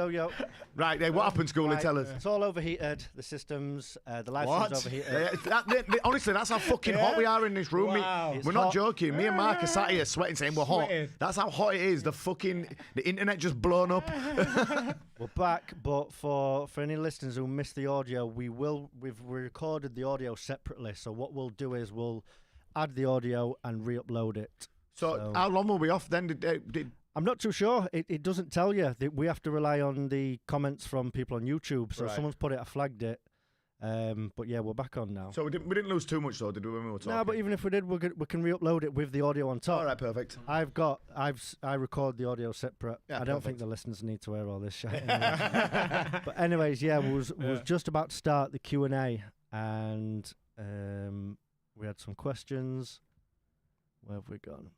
Yo. Right, what happened, Scully? Right, Tell us. It's all overheated. The systems, the live stream's overheated. Honestly, that's how fucking hot we are in this room. Wow. We're not joking. Me and Mark are sat here sweating, saying we're hot. That's how hot it is. The internet just blown up. We're back, but for any listeners who missed the audio, we've recorded the audio separately. So what we'll do is we'll add the audio and re-upload it. So how long were we off then? Did I'm not too sure. It doesn't tell you. We have to rely on the comments from people on YouTube. So Right. someone's put it, I flagged it. But yeah, we're back on now. So we didn't lose too much though, did we, when we were talking? No, but even if we did, we can re-upload it with the audio on top. All right, perfect. I record the audio separate. Yeah, I don't think perfect. the listeners need to hear all this shit. But anyways, yeah, we was just about to start the Q&A, and we had some questions. Where have we gone?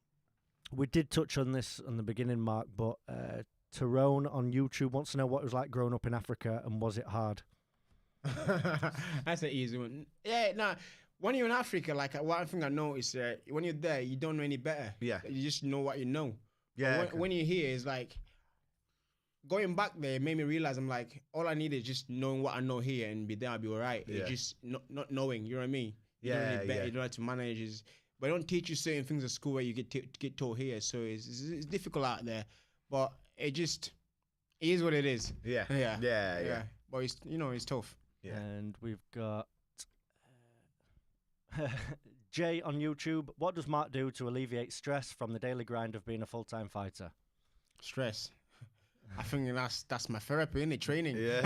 We did touch on this on the beginning, Mark, but Tyrone on YouTube wants to know what it was like growing up in Africa and was it hard? That's an easy one. Yeah, no. When you're in Africa, like one thing I noticed, when you're there, you don't know any better. Yeah. You just know what you know. Yeah. When you're here, it's like going back there made me realize I'm like, all I need is just knowing what I know here and be there, I'll be all right. Yeah. It's just not knowing, you know what I mean? You don't Yeah, know any better, yeah. you don't know how to manage. But they don't teach you certain things at school where you get taught here. So it's difficult out there. But it is what it is. Yeah. Yeah. But it's tough. Yeah. And we've got Jay on YouTube. What does Mark do to alleviate stress from the daily grind of being a full-time fighter? Stress. I think that's my therapy, innit? Training. Yeah.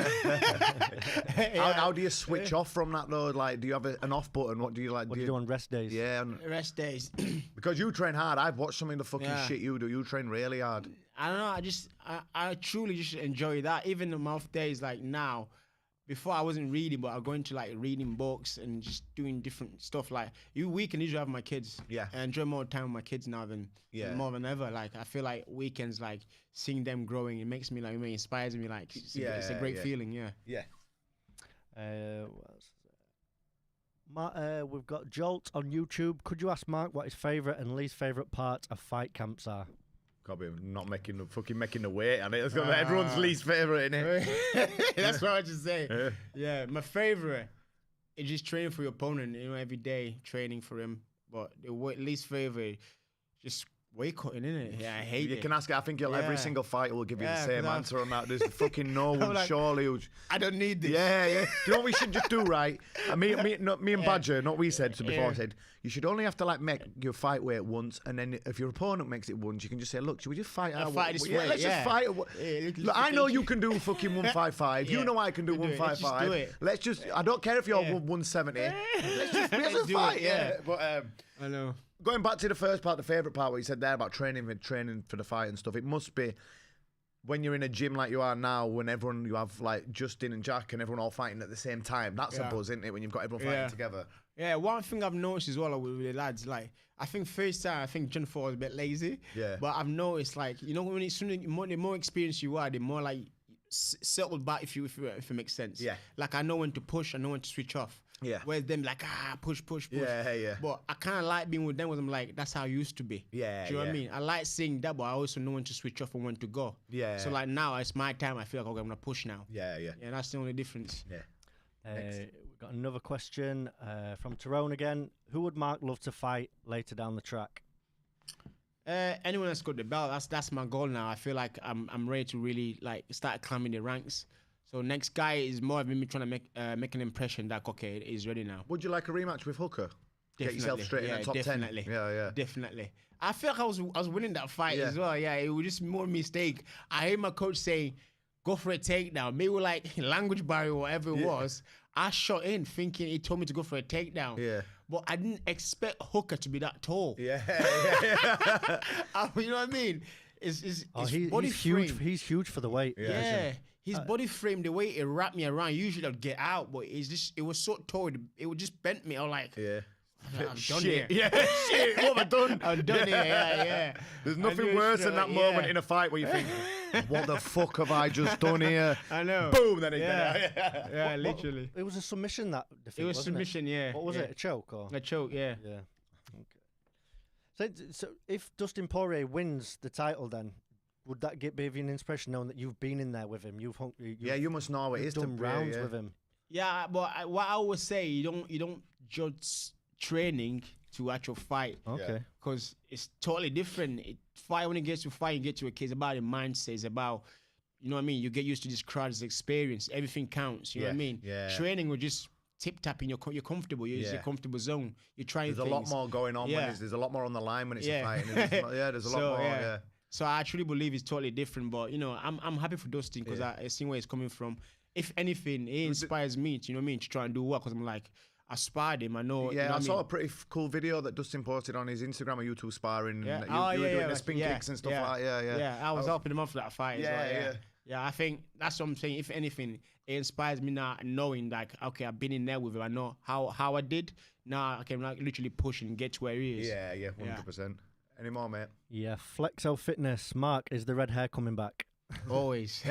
How do you switch off from that though? Like, do you have an off button? What do you like? What do you do on rest days? Yeah. Rest days. Because you train hard. I've watched some of the fucking shit you do. You train really hard. I don't know. I truly just enjoy that. Even on my off days, like now, before I wasn't reading, but I'm going to like reading books and just doing different stuff. Like weekend, usually have my kids. Yeah. I enjoy more time with my kids now than more than ever. Like I feel like weekends, like seeing them growing, it makes me like, it inspires me. Like it's a great feeling. Yeah. Yeah. What else is there? We've got Jolt on YouTube. Could you ask Mark what his favourite and least favourite part of fight camps are? Can't be not making the weight, and it's gonna be everyone's least favourite, innit? That's what I just say. Yeah, my favorite is just training for your opponent. Every day training for him. But the least favorite, just weight cutting, innit? Yeah, I hate it. You can ask it. I think every single fighter will give you the same 'cause answer on that. There's fucking no one like, surely who's. I don't need this. Yeah. You know what we should just do, right? Me and Badger, not we said before. I said you should only have to like make your fight weight once, and then if your opponent makes it once, you can just say, look, should we just fight? Fight this way. Let's just fight. Look, I know you can do fucking 155. You know I can do do it. Let's just 155. do it. Let's just. I don't care if you're 170. Let's just do fight. it, Yeah. But I know. going back to the first part, the favourite part, what you said there about training for the fight and stuff, it must be when you're in a gym like you are now, when you have like Justin and Jack and everyone all fighting at the same time. That's a buzz, isn't it? When you've got everyone fighting together. Yeah, one thing I've noticed as well with the lads, like I think first time I think John Ford was a bit lazy. Yeah. But I've noticed like when the more experienced you are, the more like settled back if it makes sense. Yeah. Like I know when to push, I know when to switch off. Yeah. Whereas them like push. Yeah. But I kind of like being with them. I'm like that's how I used to be. Yeah. Do you know what I mean? I like seeing that, but I also know when to switch off and when to go. Yeah. So like now it's my time. I feel like okay, I'm gonna push now. Yeah. Yeah. That's the only difference. Yeah. We've got another question from Tyrone again. Who would Mark love to fight later down the track? Anyone that's got the belt. That's my goal now. I feel like I'm ready to really like start climbing the ranks. So next guy is more of me trying to make an impression that okay, he's ready now. Would you like a rematch with Hooker? get yourself straight in the top 10. Yeah. Definitely. I feel like I was winning that fight as well. Yeah, it was just more mistake. I heard my coach saying, "Go for a takedown." Maybe like language barrier or whatever it was. I shot in thinking he told me to go for a takedown. Yeah. But I didn't expect Hooker to be that tall. Yeah. You know what I mean? His body he's frame. huge. He's huge for the weight. Yeah. His body frame, the way it wrapped me around, usually I'd get out, but it was so tall, it would just bent me. I was like, I'm done here. Yeah, shit, what have I done? I'm done here, yeah. There's nothing worse than that moment in a fight where you think, what the fuck have I just done here? I know. Boom, then yeah, literally. It was a submission that defeat, It was submission, yeah. What was it, a choke? Or? A choke, yeah. Yeah. Okay. So if Dustin Poirier wins the title then, would that give you an inspiration knowing that you've been in there with him? You've you must know what it is to done rounds with him. Yeah, but what I always say, you don't judge training to actual fight. Okay. Because it's totally different. When it gets to fight, you get to a case about the mindset. It's about, you know what I mean? You get used to this crowd's experience. Everything counts. You know what I mean? Yeah. Training will just tip-tapping. You're comfortable. You're in your comfortable zone. You're trying There's things. a lot more going on. There's a lot more on the line when it's a fight. There's a lot more. Yeah. So I truly believe it's totally different. But, you know, I'm happy for Dustin because I see where he's coming from. If anything, it inspires me, you know what I mean, to try and do work. Because I'm like, I sparred him. I know. Yeah, you know I saw a pretty cool video that Dustin posted on his Instagram of you two sparring. Yeah. You were doing the spin kicks and stuff like that. Yeah, I was helping him up for that fight. Yeah, I think that's what I'm saying. If anything, it inspires me now knowing like, okay, I've been in there with him. I know how I did. Now I can like literally push and get to where he is. Yeah, 100%. Any more, mate? Yeah, Flexo Fitness. Mark, is the red hair coming back? Always.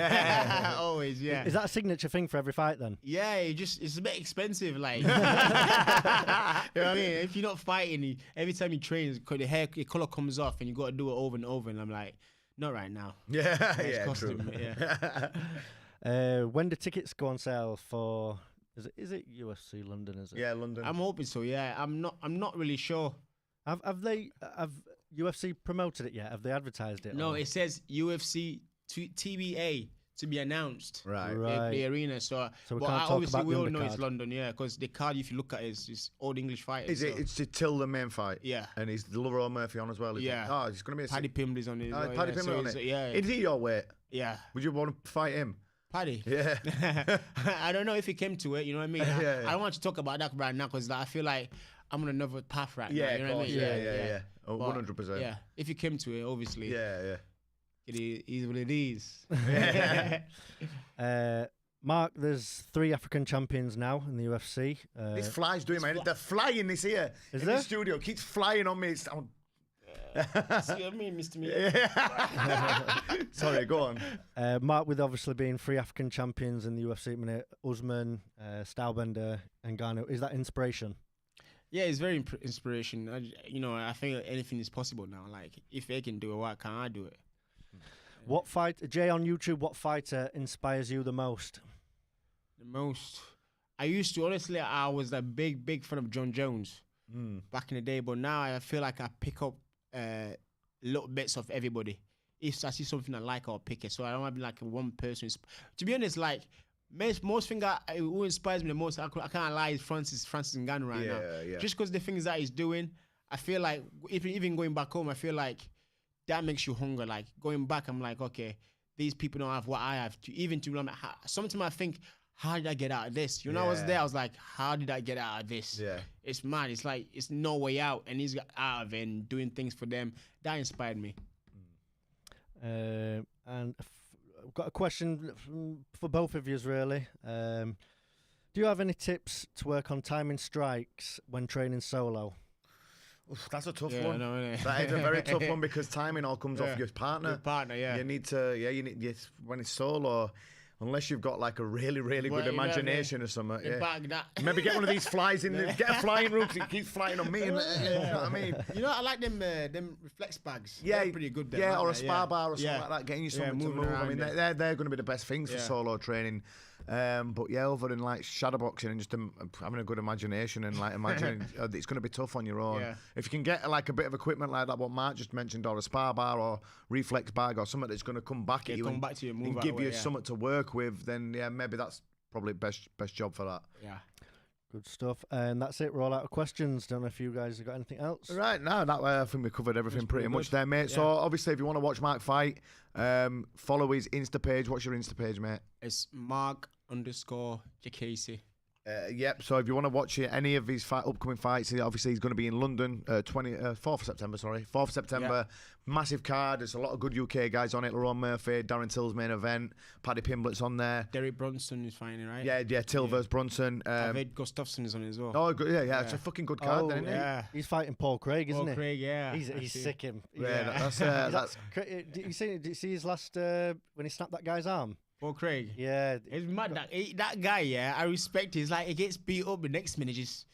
Always, yeah. Is that a signature thing for every fight then? Yeah, it's a bit expensive, like. You know what I mean? If you're not fighting, every time you train, your colour comes off and you got to do it over and over. And I'm like, not right now. Yeah, true. When do tickets go on sale for? Is it UFC London? Is it? Yeah, London. I'm hoping so. Yeah, I'm not really sure. Have UFC promoted it yet? Have they advertised it? No, it says UFC TBA to be announced. Right. The arena. So we but can't talk obviously about we the all know undercard. it's London. Yeah, because the card, if you look at it, is old English fighters. Is it? It's till the main fight. Yeah. And he's Laura Murphy on as well. Yeah. Oh, it's going to be a Paddy Pimble's on it. Paddy Pimble on it. Yeah. Is he your weight? Yeah. Would you want to fight him? Paddy. Yeah. I don't know if it came to it. You know what I mean? I don't want to talk about that right now because I feel like I'm on another path right now. You know what I mean? Yeah. Oh, 100%. Yeah. If it came to it, obviously. Yeah. It is what it is. Mark, there's 3 African champions now in the UFC. This fly's doing my They're flying this here. Is in there? the studio. Keeps flying on me. See what I mean, Mr. Me? Sorry, go on. Mark, with obviously being 3 African champions in the UFC at the minute, Usman, Stylebender, and Ngannou, is that inspiration? Yeah, it's very inspiration. I think anything is possible now. Like, if they can do it, why can't I do it? What fight, Jay on YouTube, what fighter inspires you the most? The most. I used to, honestly, I was a big fan of John Jones back in the day, but now I feel like I pick up little bits of everybody. If I see something I like, I'll pick it. So I don't want to be like one person. To be honest, like, most thing who inspires me the most, I can't lie, is Francis Ngannou right now. Yeah. Just because the things that he's doing, I feel like, even going back home, I feel like that makes you hunger. Like, going back, I'm like, okay, these people don't have what I have. Sometimes I think, how did I get out of this? I was there, I was like, how did I get out of this? Yeah. It's mad. It's like, it's no way out. And he's got out of it and doing things for them. That inspired me. And I've got a question for both of you, really. Do you have any tips to work on timing strikes when training solo? Oof, that's a tough one. No, That is a very tough one because timing all comes off your partner. Your partner, yeah. You need to, when it's solo, unless you've got like a really good imagination or something. Maybe get one of these flies in get a flying room because it keeps flying on me. You know what I mean? I like them reflex bags. They're pretty good. Or a spar bar or something like that, getting you something to move. I mean, they're going to be the best things for solo training. But other than like shadowboxing and just having a good imagination and like imagining it's going to be tough on your own. Yeah. If you can get like a bit of equipment like that, what Mark just mentioned, or a spar bar or reflex bag or something that's going to come back at you and give you something to work with, then maybe that's probably best job for that. Yeah. Good stuff. And that's it. We're all out of questions. Don't know if you guys have got anything else. Right, no, that way I think we covered everything pretty much there, mate. Yeah. So obviously, if you want to watch Mark fight, follow his Insta page. What's your Insta page, mate? It's Mark_DIAKIESE. Yep. So if you want to watch any of his upcoming fights, obviously he's going to be in London, 4th of September. Sorry, 4th of September. Yeah. Massive card. There's a lot of good UK guys on it. Lerone Murphy, Darren Till's main event. Paddy Pimblett's on there. Derek Brunson is fighting, right? Yeah. Till versus Brunson. David Gustafsson is on it as well. Oh, good. Yeah. It's a fucking good card, then, isn't it? He's fighting Paul Craig, isn't he? Paul Craig, yeah. He's sick him. That's Did you see his last when he snapped that guy's arm? Paul Craig. Yeah. It's mad. That guy, yeah, I respect it. It's like he gets beat up the next minute, just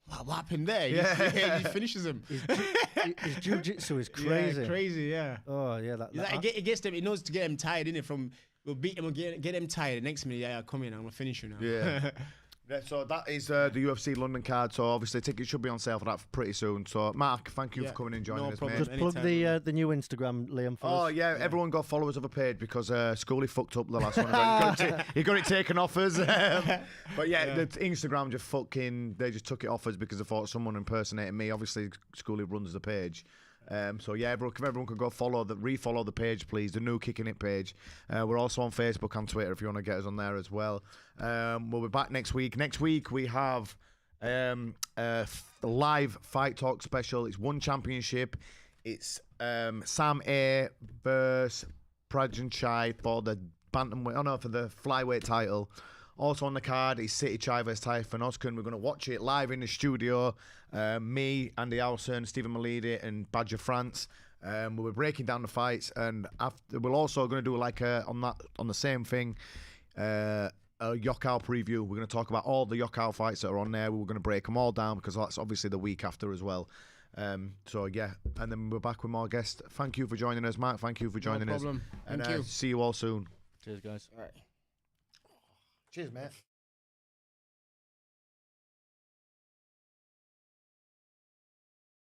what happened there? He just finishes him. His jiu-jitsu is crazy. Yeah, crazy, yeah. Oh, yeah. It gets them, it knows to get him tired, innit? We'll beat him and get him tired. The next minute, yeah, come in, I'm going to finish you now. Yeah. Yeah, so that is the UFC London card. So obviously tickets should be on sale for that pretty soon. So Mark, thank you for coming and joining us, mate. Just plug the new Instagram, Liam. For us. Yeah, everyone go follow us of a page because Scully fucked up the last one. He got it taken off us. But yeah, the Instagram they just took it off us because they thought someone impersonated me. Obviously, Scully runs the page. So yeah, everyone can go refollow the page, please. The new Kickin It page. We're also on Facebook and Twitter if you want to get us on there as well. We'll be back next week. Next week we have a live fight talk special. It's one championship. It's Sam A versus Prajan Chai for the bantamweight. For the flyweight title. Also on the card is City Chai versus Typhon Oskan. We're going to watch it live in the studio. Me, Andy Alson, Stephen Malidi, and Badger France. We'll be breaking down the fights, and we're also going to do on the same thing, a Yokkao preview. We're going to talk about all the Yokkao fights that are on there. We're going to break them all down because that's obviously the week after as well. So yeah, and then we're back with more guests. Thank you for joining us, Mark. Thank you for joining us. No problem. And Thank you. See you all soon. Cheers, guys. All right. Cheers, mate.